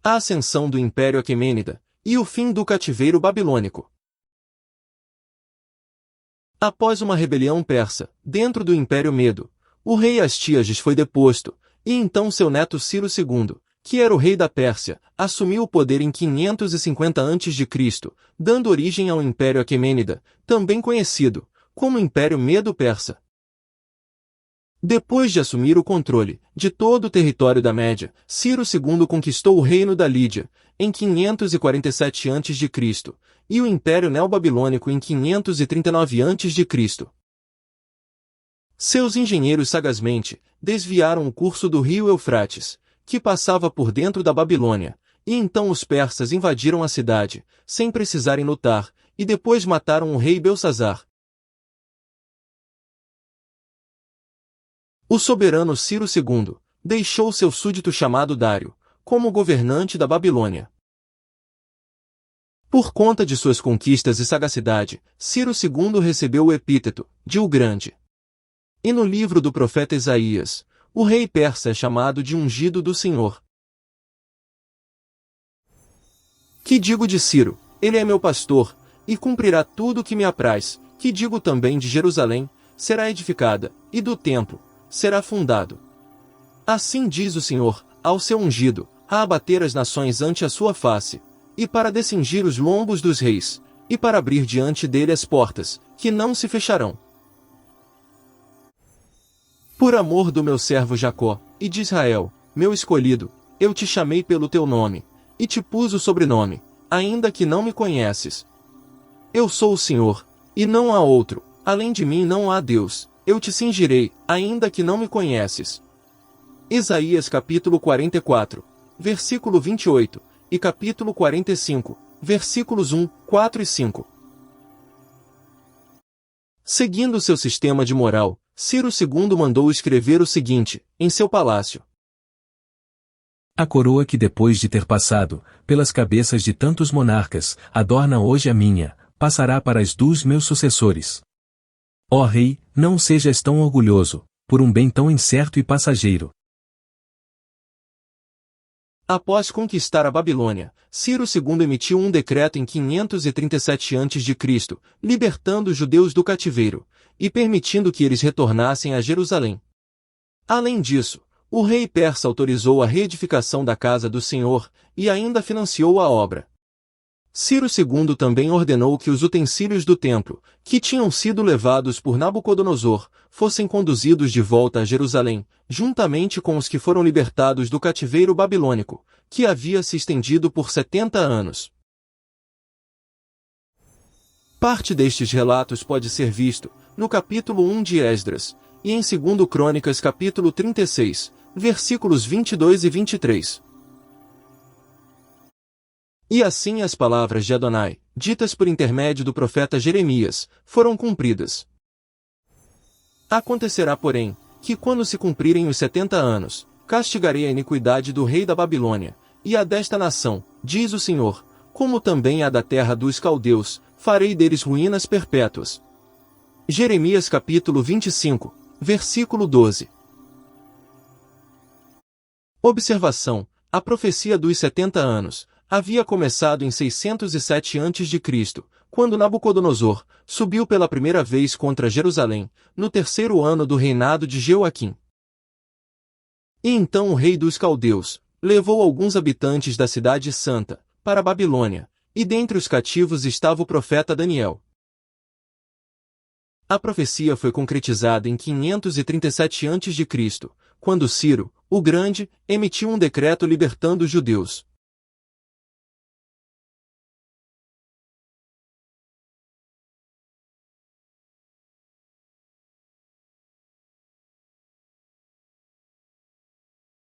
A ascensão do Império Aquemênida e o fim do cativeiro babilônico. Após uma rebelião persa, dentro do Império Medo, o rei Astíages foi deposto, e então seu neto Ciro II, que era o rei da Pérsia, assumiu o poder em 550 a.C., dando origem ao Império Aquemênida, também conhecido como Império Medo-Persa. Depois de assumir o controle de todo o território da Média, Ciro II conquistou o reino da Lídia, em 547 a.C., e o Império Neobabilônico em 539 a.C. Seus engenheiros sagazmente desviaram o curso do rio Eufrates, que passava por dentro da Babilônia, e então os persas invadiram a cidade, sem precisarem lutar, e depois mataram o rei Belsazar. O soberano Ciro II deixou seu súdito chamado Dário como governante da Babilônia. Por conta de suas conquistas e sagacidade, Ciro II recebeu o epíteto de o Grande. E no livro do profeta Isaías, o rei persa é chamado de ungido do Senhor. Que digo de Ciro? Ele é meu pastor, e cumprirá tudo o que me apraz. Que digo também de Jerusalém? Será edificada, e do templo será fundado. Assim diz o Senhor, ao seu ungido, a abater as nações ante a sua face, e para descingir os lombos dos reis, e para abrir diante dele as portas, que não se fecharão. Por amor do meu servo Jacó, e de Israel, meu escolhido, eu te chamei pelo teu nome, e te pus o sobrenome, ainda que não me conheces. Eu sou o Senhor, e não há outro, além de mim não há Deus. Eu te cingirei, ainda que não me conheces. Isaías capítulo 44, versículo 28, e capítulo 45, versículos 1, 4 e 5. Seguindo seu sistema de moral, Ciro II mandou escrever o seguinte, em seu palácio. A coroa que depois de ter passado pelas cabeças de tantos monarcas, adorna hoje a minha, passará para as dos meus sucessores. Ó rei, não sejas tão orgulhoso, por um bem tão incerto e passageiro. Após conquistar a Babilônia, Ciro II emitiu um decreto em 537 a.C., libertando os judeus do cativeiro, e permitindo que eles retornassem a Jerusalém. Além disso, o rei persa autorizou a reedificação da casa do Senhor, e ainda financiou a obra. Ciro II também ordenou que os utensílios do templo, que tinham sido levados por Nabucodonosor, fossem conduzidos de volta a Jerusalém, juntamente com os que foram libertados do cativeiro babilônico, que havia se estendido por 70 anos. Parte destes relatos pode ser visto no capítulo 1 de Esdras, e em 2 Crônicas capítulo 36, versículos 22 e 23. E assim as palavras de Adonai, ditas por intermédio do profeta Jeremias, foram cumpridas. Acontecerá, porém, que quando se cumprirem os 70 anos, castigarei a iniquidade do rei da Babilônia, e a desta nação, diz o Senhor, como também a da terra dos caldeus, farei deles ruínas perpétuas. Jeremias capítulo 25, versículo 12. Observação: a profecia dos 70 anos havia começado em 607 a.C., quando Nabucodonosor subiu pela primeira vez contra Jerusalém, no terceiro ano do reinado de Jeoaquim. E então o rei dos caldeus levou alguns habitantes da cidade santa para a Babilônia, e dentre os cativos estava o profeta Daniel. A profecia foi concretizada em 537 a.C., quando Ciro, o Grande, emitiu um decreto libertando os judeus.